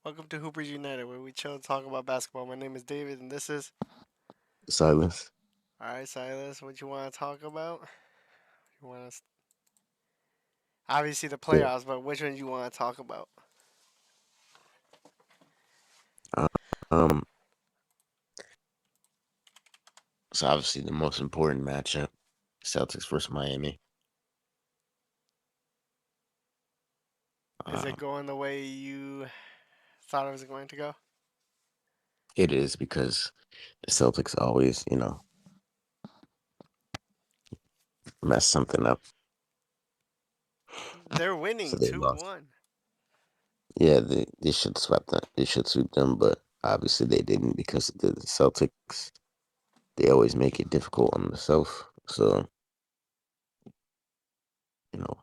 Welcome to Hoopers United, where we chill and talk about basketball. My name is David, and this is. Silas. All right, Silas, what you want to talk about? You want to obviously the Yeah. playoffs, but which one you want to talk about? Um. So obviously the most important matchup, Celtics versus Miami. Is it Um, going the way you thought it was going to go? it is because the Celtics always, mess something up, They're so winning they two lost. one. Yeah, they should sweep them. They should sweep them, but obviously they didn't because the Celtics they always make it difficult on themselves. So you know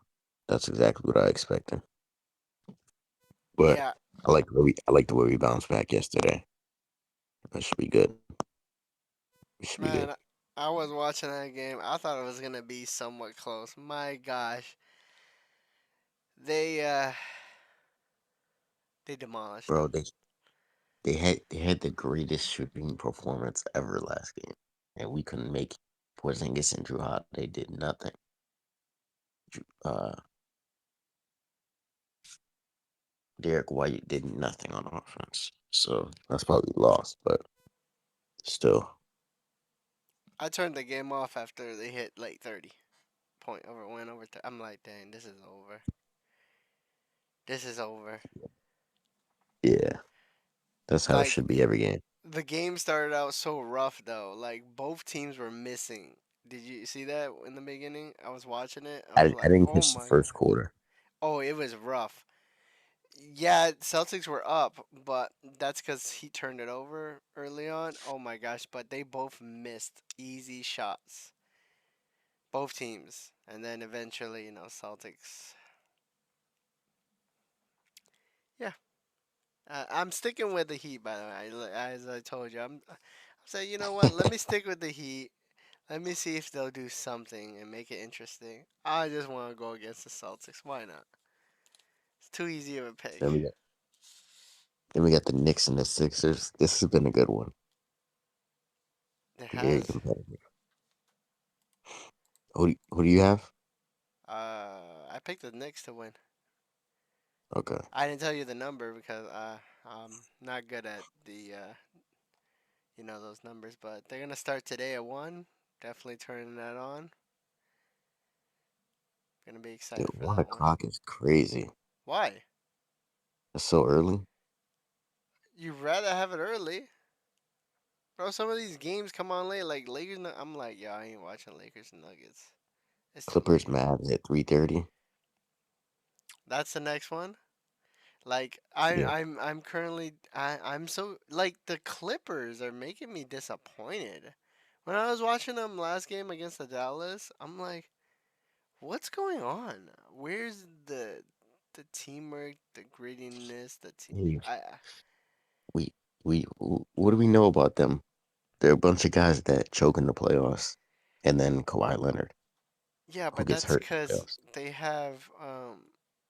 that's exactly what I expected. But Yeah, I like the way we bounced back yesterday. That should be good. We should be good. man, I was watching that game. I thought it was gonna be somewhat close. My gosh, they uh they demolished Bro, them. they had the greatest shooting performance ever last game, and we couldn't make Porzingis and Drew Holiday did nothing. Uh, Derek White did nothing on offense, so that's probably lost. But still, I turned the game off after they hit like 30 point over win over. I'm like, dang, this is over. This is over. yeah, that's how it Like should be every game. the game started out so rough though. Like both teams were missing. Did you see that in the beginning? I was watching it. I was I like, didn't "Oh catch the my first god." quarter. Oh, it was rough. Yeah, Celtics were up, but that's cuz he turned it over early on. Oh my gosh, but they both missed easy shots. Both teams. And then eventually, Celtics. Yeah. I'm sticking with the Heat by the way. As I told you, I'm saying, you know what? Let me stick with the Heat. Let me see if they'll do something and make it interesting. I just want to go against the Celtics. Why not? It's too easy of a pick. Then we got then we got the Knicks and the Sixers. This has been a good one. It Very has. competitive. Who do you have? I picked the Knicks to win. Okay. I didn't tell you the number because I'm not good at the those numbers. But they're gonna start today at 1. Definitely turning that on. Gonna be Dude, excited for one that one. o'clock is crazy. Why? It's so early. You'd rather have it early, bro. Some of these games come on late, like Lakers. I'm like, yeah, I ain't watching Lakers and Nuggets. It's too Clippers late. Mavs at 3:30. That's the next one. Like I, Yeah. I'm currently I'm so like the Clippers are making me disappointed. When I was watching them last game against the Dallas, I'm like, what's going on? Where's the teamwork, the grittiness, the team? Hey, I we what do we know about them? They're a bunch of guys that choke in the playoffs, and then Kawhi Leonard, Yeah, who but gets that's hurt in the because playoffs. they have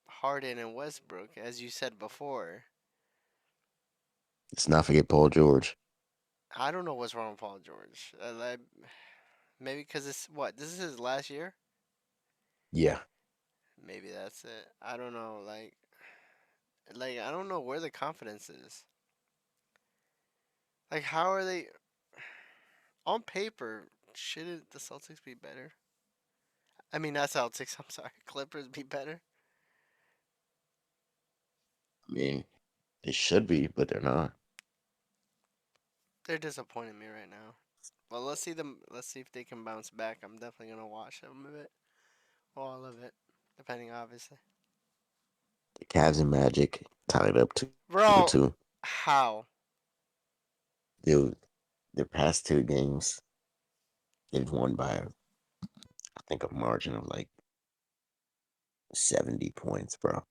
Harden and Westbrook, as you said before. Let's not forget Paul George. I don't know what's wrong with Paul George. Maybe because it's what this is his last year. Yeah, Maybe that's it. I don't know. Like I don't know where the confidence is. Like how are they on paper? Shouldn't the Celtics be better? I mean, not Celtics. I'm sorry, Clippers be better. I mean they should be, but they're not. They're disappointing me right now. Well, let's see them. Let's see if they can bounce back. I'm definitely gonna watch some of it, all of it, depending, obviously. The Cavs and Magic tied up 2-2. Bro, how? They their past two games they've won by I think a margin of like 70 points, bro.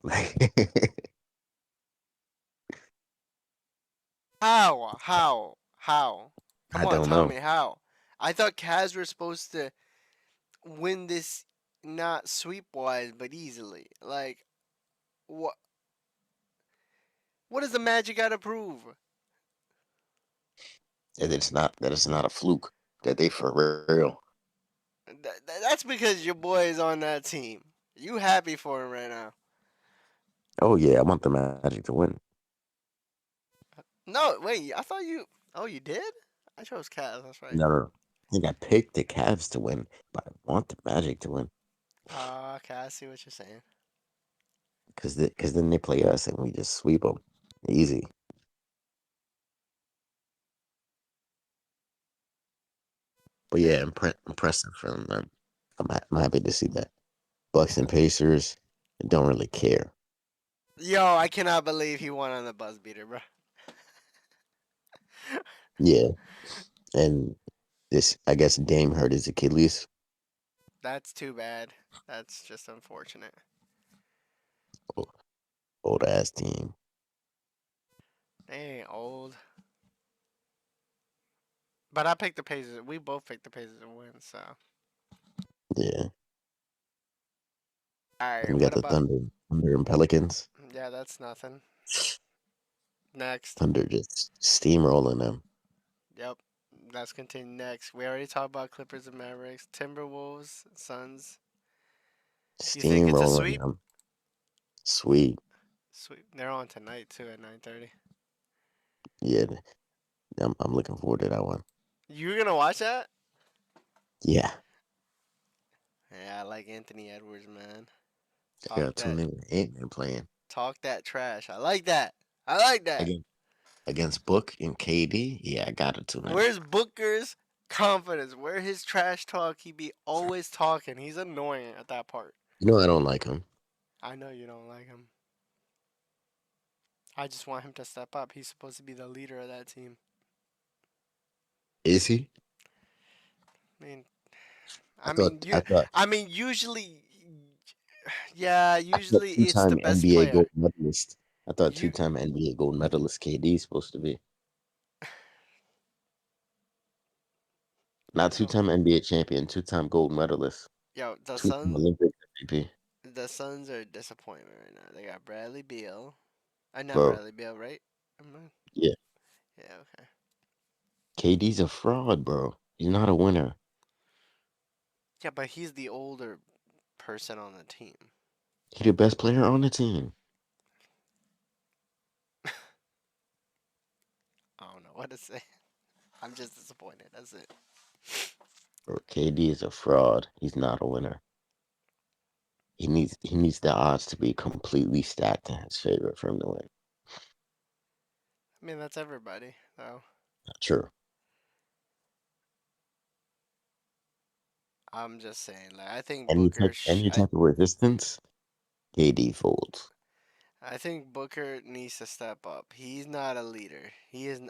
How? How? How? I Come on, don't tell know. me how. I thought Cavs were supposed to win this, not sweep wise, but easily. Like what? What does the Magic got to prove? That it's not a fluke. That they for real. That's because your boy is on that team. You happy for him right now? Oh yeah, I want the Magic to win. No, wait. I thought you. Oh, you did? I chose Cavs. That's right. No, no, no. I think I picked the Cavs to win, but I want the Magic to win Okay, I see what you're saying. because then they play us and we just sweep them easy. But Yeah. yeah, impressive from them. I'm happy to see that. Bucks and Pacers don't really care. Yo, I cannot believe he won on the buzz beater, bro. Yeah, and this I guess Dame hurt his Achilles. That's too bad. That's just unfortunate. Old ass team. They ain't old. But I picked the Pacers. We both picked the Pacers to win. So, all Yeah, right. and we What got the about? Thunder and Pelicans. Yeah, that's nothing. Next. Thunder just steamrolling them, Yep. Let's continue next. We already talked about Clippers and Mavericks, Timberwolves, Suns. You think it's a steamrolling sweep? them. Sweet. Sweep. They're on tonight too at 9:30. Yeah, I'm looking forward to that one. You gonna watch that? Yeah, Yeah, I like Anthony Edwards, man. I Talk got tune that. in with Ant-Man playing Talk that trash. I like that. I like that. again against Book and KD. Yeah, I got to tune in. Where's Booker's confidence? Where his trash talk? He be always talking. He's annoying at that part. You know I don't like him. I know you don't like him. I just want him to step up. He's supposed to be the leader of that team. Is he? I mean, I I thought mean, I you. thought I mean, usually, yeah. I thought Usually, it's the two-time best NBA player. gold medalist. I thought You, two-time NBA gold medalist KD is supposed to be. Not yo, two-time NBA champion, two-time gold medalist, yo, two-time Olympic MVP. The Suns are a disappointment right now. They got Bradley Beal. I not Bro, Bradley Beal, right? yeah. Yeah, okay. KD's a fraud, bro. He's not a winner. Yeah, but he's the older person on the team. He's the best player on the team. I don't know what to say. I'm just disappointed. That's it. Bro, KD is a fraud. He's not a winner. He needs the odds to be completely stacked in his favor for him to win. I mean, that's everybody, though. Not true. I'm just saying. Like, I think Any type any type of resistance, KD folds. I think Booker needs to step up. He's not a leader. He's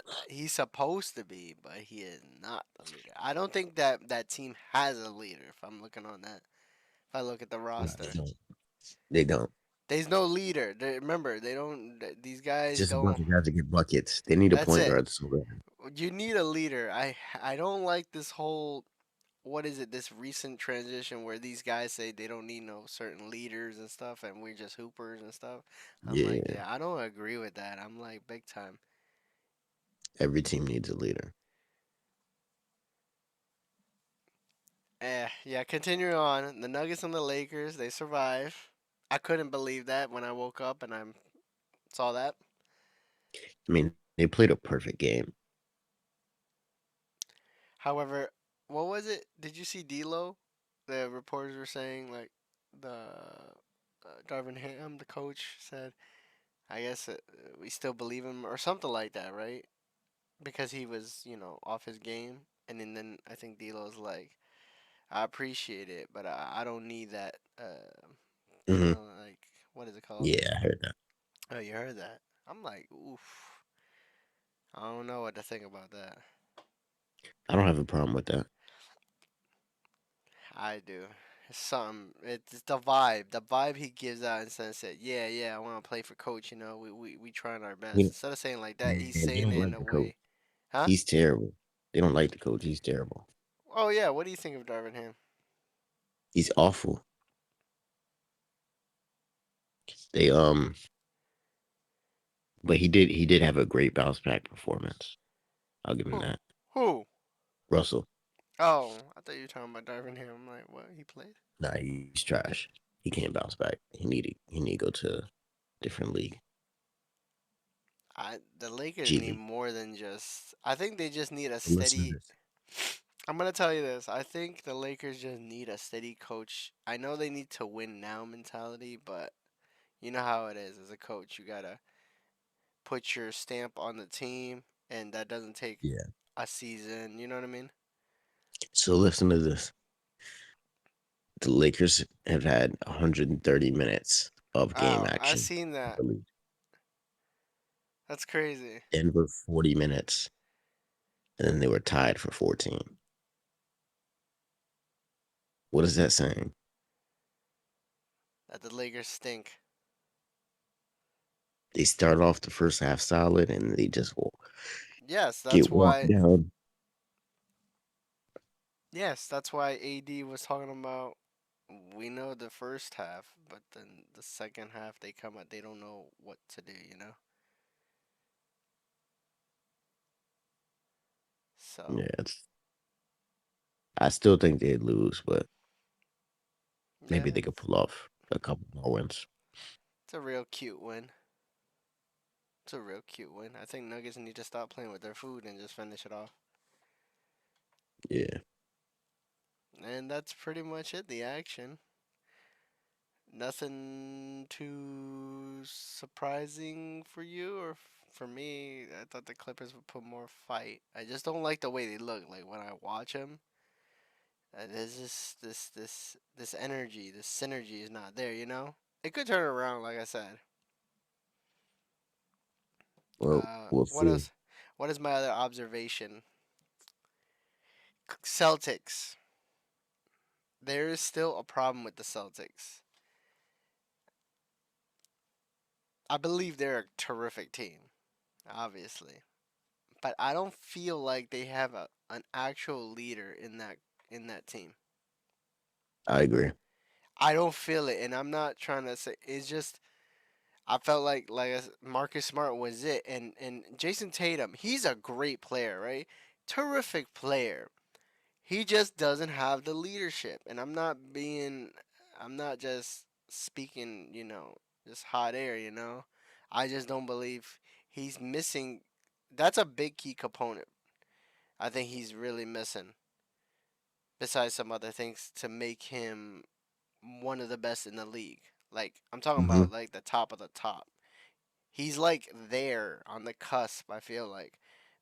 supposed to be, but he is not a leader. I don't think that team has a leader. If I'm looking on that, if I look at the No, they roster, don't. They don't. there's no leader. Remember, they don't. These It's guys just a bunch don't. of guys that get buckets. They need a That's point it. guard so bad. You need a leader. I don't like this whole what is it? This recent transition where these guys say they don't need no certain leaders and stuff, and we're just hoopers and stuff. I'm like, Yeah, yeah, I don't agree with that. I'm like big time. every team needs a leader. Yeah. Continuing on, the Nuggets and the Lakers they survive. I couldn't believe that when I woke up and I saw that. I mean, they played a perfect game. However, what was it? Did you see D'Lo? The reporters were saying like the Darvin Ham, the coach, said, "I guess we still believe him" or something like that, right? Because he was, off his game, and then I think D'Lo's like, "I appreciate it, but I don't need that Hmm. feeling like what is it called?" Yeah, I heard that. Oh, you heard that? I'm like, oof. I don't know what to think about that. I don't have a problem with that. I do. It's something. It's the vibe. The vibe he gives out instead of saying, "Yeah, yeah, I want to play for coach." We trying our I best. mean, Instead of saying like that, he's man, they saying don't it in like a the coach. way, huh? He's terrible. They don't like the coach. He's terrible. Oh yeah. What do you think of Darvin Ham? He's awful. They But he did have a great bounce back performance. I'll give him Who? that. Who? Russell, Oh, I thought you were talking about Darvin Ham. I'm like, what? He played? nah, he's trash. He can't bounce back. He need to go to a different league. The Lakers G need League. more than just. I think they just need a Listen to steady. this. I'm gonna tell you this. I think the Lakers just need a steady coach. I know they need to win now mentality, but you know how it is. As a coach, you gotta put your stamp on the team, and that doesn't take Yeah. a season. You know what I mean? So listen to this. The Lakers have had 130 minutes of game Wow, I action. seen I that. believe. That's crazy. Denver 40 minutes, and then they were tied for 14. What is that saying? That the Lakers stink. They start off the first half solid, and they just Yes, get that's walked why. down. Yes, that's why AD was talking about. We know the first half, but then the second half they come out. They don't know what to do. You know. So Yeah, I still think they'd lose, but yeah, maybe they could pull off a couple more wins. it's a real cute win. It's a real cute win. I think Nuggets need to stop playing with their food and just finish it off. Yeah, And that's pretty much it. The action. Nothing too surprising for you or for me. I thought the Clippers would put more fight. I just don't like the way they look. Like when I watch them, there's just this energy, this synergy is not there. You know, it could turn around. Like I said. well, we'll What see. else? What is my other observation? Celtics. There is still a problem with the Celtics. I believe they're a terrific team, obviously, but I don't feel like they have an actual leader in that team. I agree. I don't feel it, and I'm not trying to say it's just I felt like Marcus Smart was it, and Jason Tatum. He's a great player, right? Terrific player. He just doesn't have the leadership, and I'm not just speaking, just hot air, I just don't believe he's missing. That's a big key component. I think he's really missing, besides some other things, to make him one of the best in the league. Like I'm talking Hmm. about, like the top of the top. He's like there on the cusp. I feel like,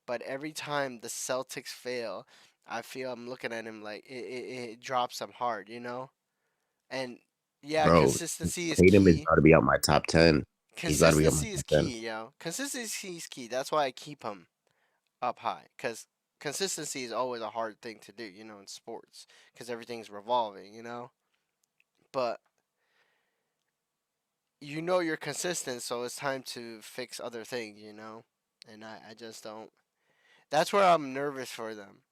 but every time the Celtics fail, I feel I'm looking at him like it drops him hard, And yeah, Bro, consistency is Tatum is key. about to be out my top 10. He's about to be out my Consistency is top 10. key, Consistency is key. That's why I keep him up high, because consistency is always a hard thing to do, in sports, because everything's revolving, But you're consistent, so it's time to fix other things. And I just don't. That's where I'm nervous for them.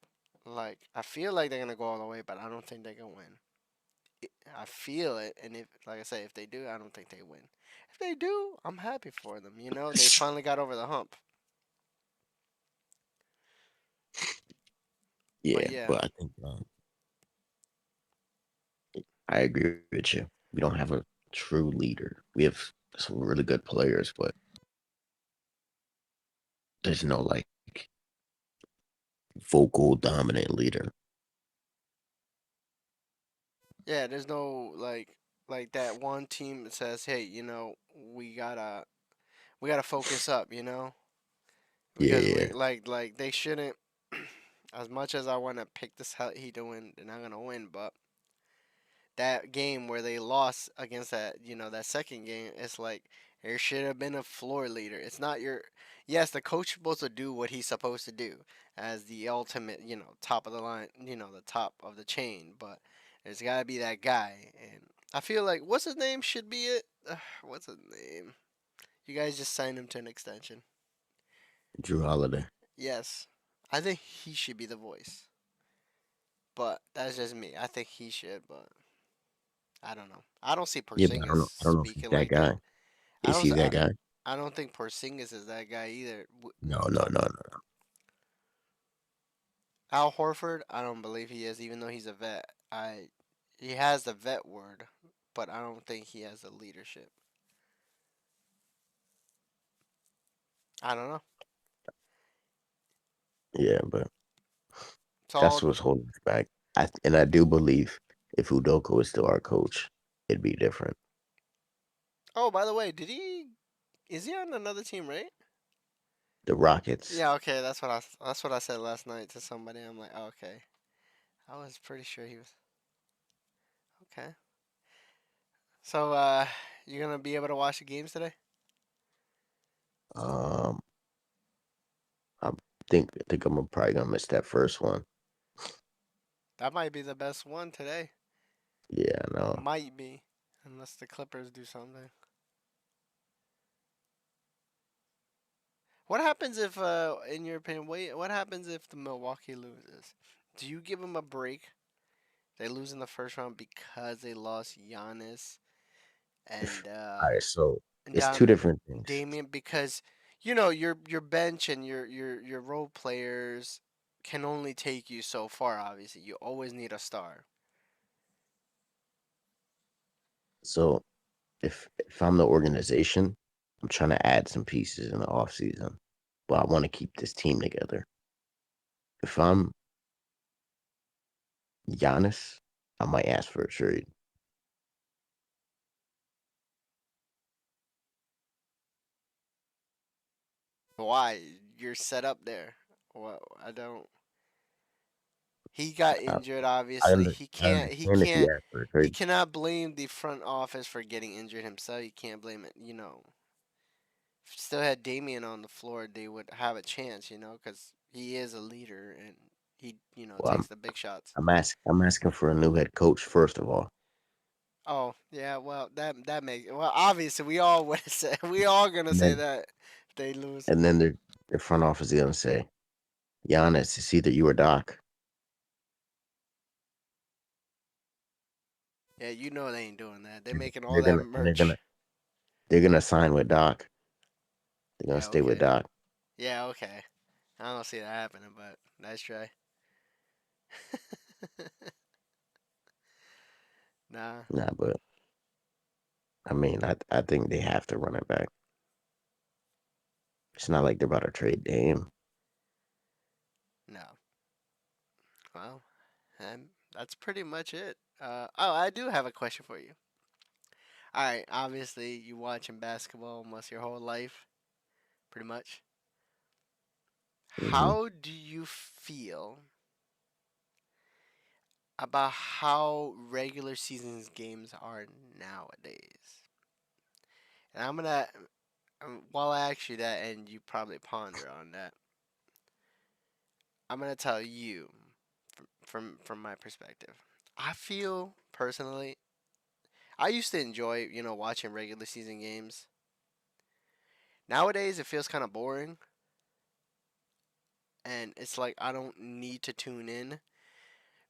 Like I feel like they're gonna go all the way, but I don't think they're gonna win. I feel it, and if, like I say, if they do, I don't think they win. If they do, I'm happy for them. They finally got over the hump. But Yeah, yeah, but I think I agree with you. We don't have a true leader. We have some really good players, but there's no like vocal dominant leader. yeah. There's no like that one team that says, "Hey, we gotta focus up," Yeah, because yeah. like they shouldn't. As much as I want to pick this Heat to win, they're not gonna win. But that game where they lost against that second game, it's like there should have been a floor leader. It's not your. Yes, the coach is supposed to do what he's supposed to do as the ultimate, top of the line, the top of the chain. But there's got to be that guy, and I feel like what's his name should be it. What's his name? You guys just signed him to an extension. Drew Holiday. Yes, I think he should be the voice. But that's just me. I think he should, but I don't know. I don't see Yeah, but I Porzingis don't know. I don't know if he's speaking that like guy. that. I Is don't. he that guy? I don't think Porzingis is that guy either. No, no, no, no. Al Horford, I don't believe he is, even though he's a vet. He has the vet word, but I don't think he has the leadership. I don't know. Yeah, but It's that's all. what's holding us back. I do believe if Udoka was still our coach, it'd be different. Oh, by the way, did he? Is he on another team, right? The Rockets. Yeah. Okay, that's what I said last night to somebody. I'm like, oh, okay. I was pretty sure he was. Okay. So, you gonna be able to watch the games today? Um, I I think I'm probably gonna miss that first one. That might be the best one today. Yeah, I know. Might be, unless the Clippers do something. What happens if, in your opinion, wait, what happens if the Milwaukee loses? Do you give them a break? They lose in the first round because they lost Giannis If and all right, so it's two down different things. Damian because your bench and your role players can only take you so far. Obviously, you always need a star. So if I'm the organization, I'm trying to add some pieces in the off season, but I want to keep this team together. If I'm Giannis, I might ask for a trade. Why you're set up there? Well, I don't. He got I, injured. Obviously, he I can't. He understand if he can't. asked for a He trade. cannot blame the front office for getting injured himself. You can't blame it. If still had Damian on the floor, they would have a chance. Because he is a leader and he Well, takes the big shots. I'm asking for a new head coach first of all, Oh yeah, well that makes well obviously we all would say we all gonna and say then that if they lose. the front office is gonna say, Giannis, it's either you or Doc. Yeah, they ain't doing that. They're And making all they're that gonna merch. they're gonna sign with Doc. They're gonna Yeah, stay with okay. Doc. Yeah, okay. I don't see that happening, but nice try. Nah, Nah, but I mean, I think they have to run it back. It's not like they're about to trade Dame. no. Well, that's pretty much it. Oh, I do have a question for you. All right, obviously you watching basketball almost your whole life, pretty much. Hmm. How do you feel about how regular seasons games are nowadays? And I'm gonna, while I ask you that, and you probably ponder on that, I'm gonna tell you from my perspective. I feel personally, I used to enjoy watching regular season games. Nowadays, it feels kind of boring, and it's like I don't need to tune in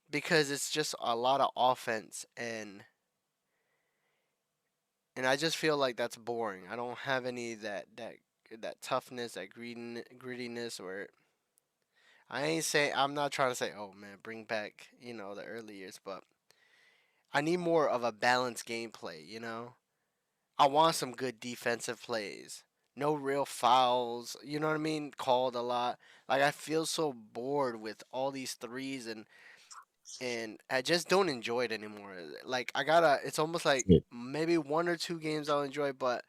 because it's just a lot of offense and I just feel like that's boring. I don't have any that toughness, that grittiness, or I'm not trying to say, oh man, bring back the early years, but I need more of a balanced gameplay. I want some good defensive plays. No real fouls, you know what I mean? Called a lot. Like I feel so bored with all these threes and I just don't enjoy it anymore. Like it's almost like Yeah, maybe one or two games I'll enjoy, but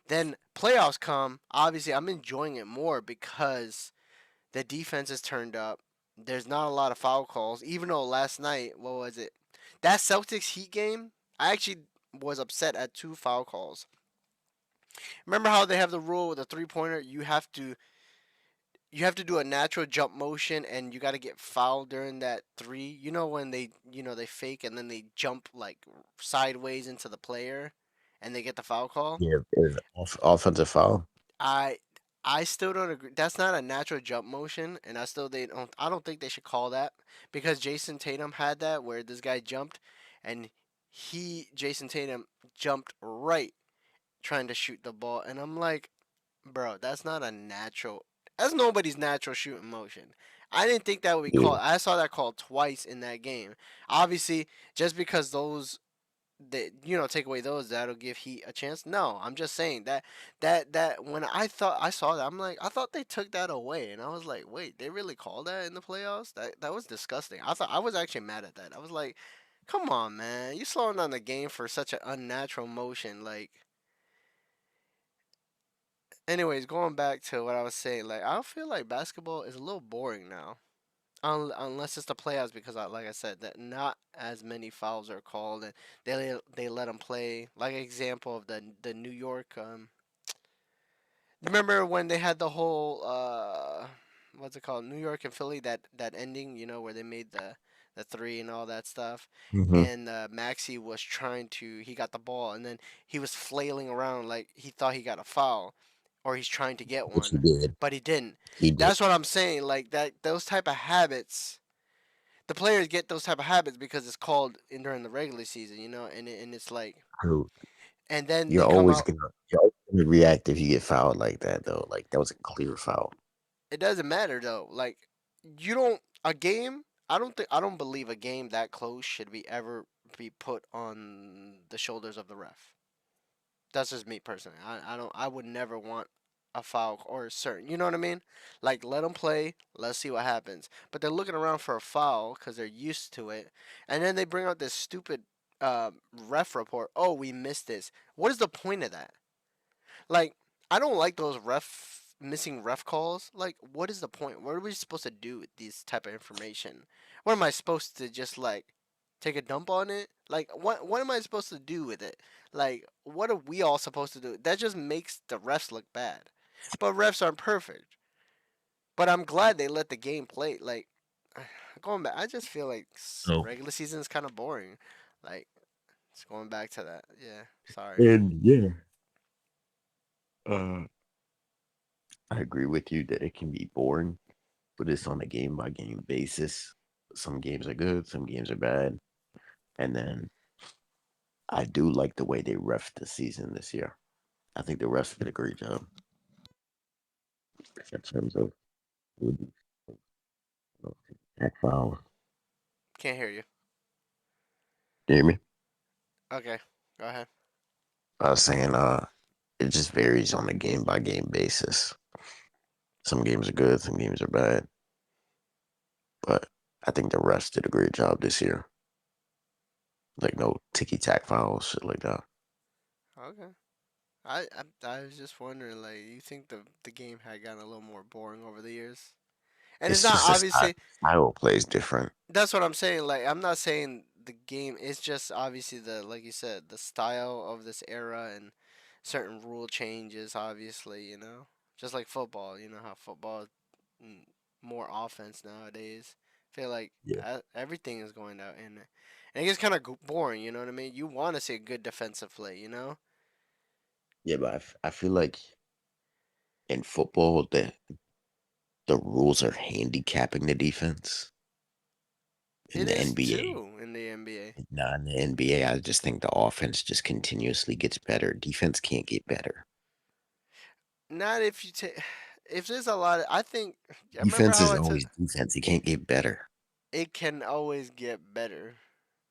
then playoffs come. Obviously, I'm enjoying it more because the defense is turned up. There's not a lot of foul calls, even though last night, what was it? That Celtics Heat game, I actually was upset at two foul calls. Remember how they have the rule with a 3-pointer? You have to do a natural jump motion and you got to get fouled during that three. When they fake and then they jump like sideways into the player and they get the foul call? yeah, it offensive foul. I I still don't agree. That's not a natural jump motion and I don't think they should call that because Jason Tatum had that where this guy jumped and Jason Tatum jumped right trying to shoot the ball and I'm like Bro, that's not a natural. That's nobody's natural shooting motion. I didn't think that would be Yeah, called. I saw that called twice in that game. Obviously, just because those that take away those, that'll give Heat a chance. No, I'm just saying that when I saw that, I'm like, I thought they took that away, and I was like, wait, they really called that in the playoffs? That was disgusting. I was actually mad at that. I was like, come on, man, you slowing down the game for such an unnatural motion. Like, anyways, going back to what I was saying, like, I feel like basketball is a little boring now. Unless it's the playoffs, because like I said, that not as many fouls are called, and they let them play. Like example of the New York. Remember when they had the whole what's it called, New York and Philly, that ending, where they made the three and all that stuff, hmm, and Maxi was trying to he got the ball, and then he was flailing around like he thought he got a foul, or he's trying to get which he one, did. but he didn't. He did. That's what I'm saying. Like that, those type of habits, the players get those type of habits because it's called in during the regular season, and it's like, True. and then they come out. You're always gonna react if you get fouled like that though. Like that was a clear foul. It doesn't matter though. Like, you don't a game. I don't believe a game that close should be ever be put on the shoulders of the ref. That's just me personally. I don't. I would never want a foul or a certain. You know what I mean? Like, let them play. Let's see what happens. But they're looking around for a foul because they're used to it, and then they bring out this stupid ref report. Oh, we missed this. What is the point of that? Like, I don't like those ref missing ref calls. Like, what is the point? What are we supposed to do with these type of information? What am I supposed to just like take a dump on it? Like, what am I supposed to do with it? Like, what are we all supposed to do? That just makes the refs look bad. But refs aren't perfect. But I'm glad they let the game play. Like, going back, I just feel like So regular season is kind of boring. Like, it's going back to that. Yeah, sorry. and yeah, uh, I agree with you that it can be boring, but it's on a game by game basis. Some games are good, some games are bad, and then I do like the way they ref the season this year. I think the refs did a great job in terms of you know, tech fouls. Can't hear you. You hear me? Okay, go ahead. I was saying, it just varies on a game by game basis. Some games are good, some games are bad, but I think the refs did a great job this year. Like no ticky tack fouls, shit like that. Okay. I was just wondering, like, you think the game had gotten a little more boring over the years? And it's It's not just a obviously. style plays different. That's what I'm saying. Like, I'm not saying the game. It's just obviously like you said, the style of this era and certain rule changes. Obviously, just like football. You know how football is mm, more offense nowadays. I feel like Yeah, everything is going out, and it gets kind of boring. You know what I mean? You want to see a good defensive play. yeah, but I feel like in football the rules are handicapping the defense. In It the is NBA, too in the NBA. not in the NBA, I just think the offense just continuously gets better. Defense can't get better. Not if you take. If there's a lot of, I think. I remember Defense how is I took. always defense. It can't get better. It can always get better.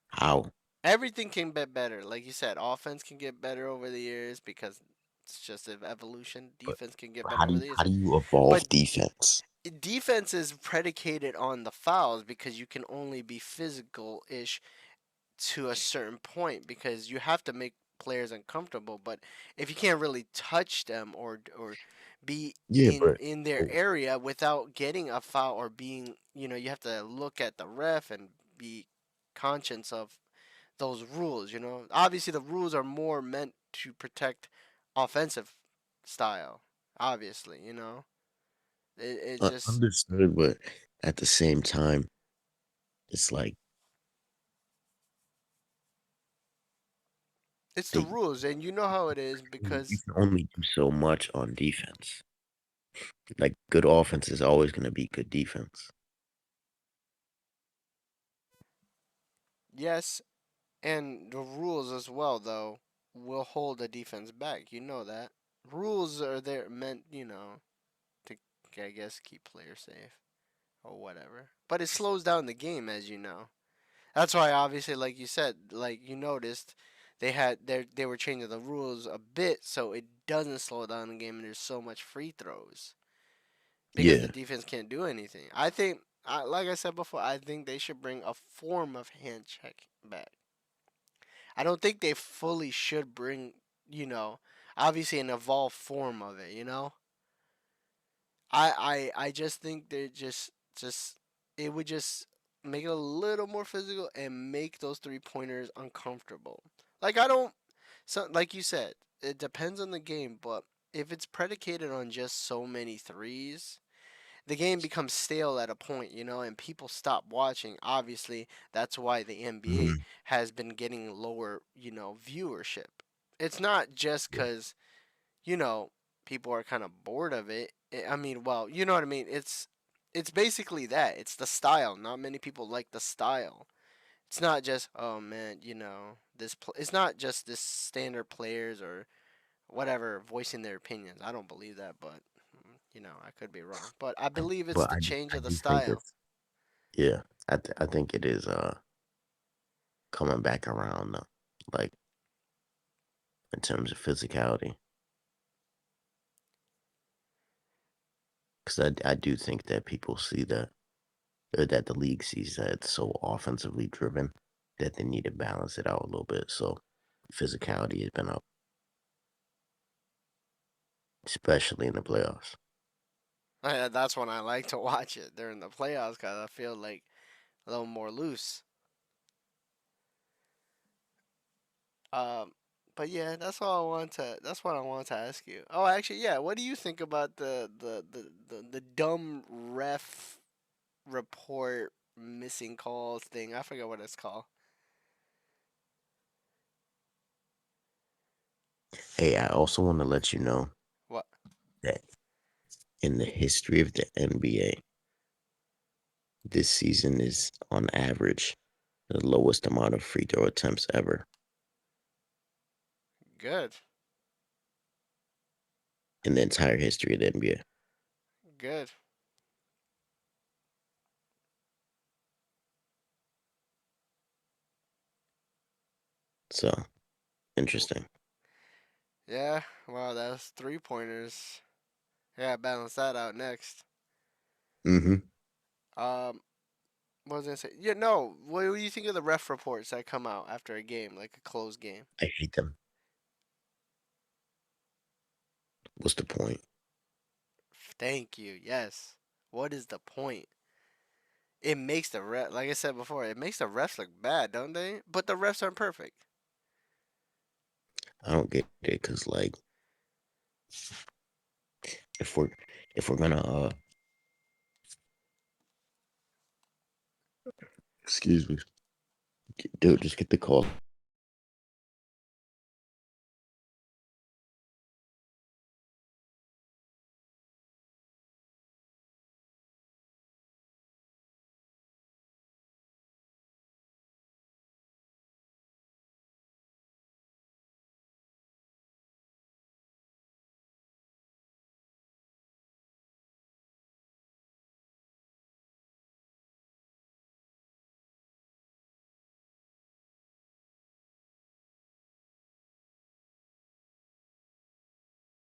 How? Everything can get better. Like you said, offense can get better over the years because it's just an evolution. But, Defense can get but better over the how years. do you evolve But defense? defense is predicated on the fouls because you can only be physical ish to a certain point because you have to make players uncomfortable. But if you can't really touch them or be Yeah, but in their area without getting a foul or being, you have to look at the ref and be conscious of those rules. Obviously the rules are more meant to protect offensive style. Obviously, it just understood. But at the same time, it's like it's the they rules, and you know how it is you because can only do so much on defense. Like good offense is always going to be good defense. yes, and the rules as well, though, will hold the defense back. You know that, Rules are there meant, to, I guess, keep players safe or whatever. But it slows down the game, as you know. That's why, obviously, like you said, like you noticed, they were changing the rules a bit so it doesn't slow down the game, and there's so much free throws because the Yeah, defense can't do anything. I think, like I said before, I think they should bring a form of hand check back. I don't think they fully should bring, you know, obviously an evolved form of it. I just think they just it would just make it a little more physical and make those 3 pointers uncomfortable. Like I don't so like you said, it depends on the game, but if it's predicated on just so many threes, the game becomes stale at a point, and people stop watching. Obviously, that's why the NBA hmm has been getting lower, viewership. It's not just yeah, cuz you know, people are kind of bored of it. I mean, well, you know what I mean. It's basically that. It's the style. Not many people like the style. It's not just oh man, it's not just this standard players or whatever voicing their opinions. I don't believe that, but I could be wrong. But I believe it's but the change I of the do think style. it's yeah. I think it is coming back around though, like in terms of physicality, because I do think that people see that or that the league sees that it's so offensively driven that they need to balance it out a little bit. So physicality has been up, especially in the playoffs. That's when I like to watch it during the playoffs because I feel like a little more loose. Um, but yeah, That's what I want to ask you. Oh, actually, yeah. What do you think about the dumb ref report missing calls thing? I forget what it's called. Hey, I also want to let you know What? that in the history of the NBA, this season is on average the lowest amount of free throw attempts ever Good. in the entire history of the NBA. Good. So W- interesting. Yeah. Wow, that's 3 pointers. Yeah, balance that out next. hmm Um, what was I gonna say? Yeah, no. What do you think of the ref reports that come out after a game, like a closed game? I hate them. What's the point? Thank you. Yes. What is the point? It makes the ref, like I said before, it makes the refs look bad, don't they? But the refs aren't perfect. I don't get it because like if we're if we're gonna excuse me, dude, just get the call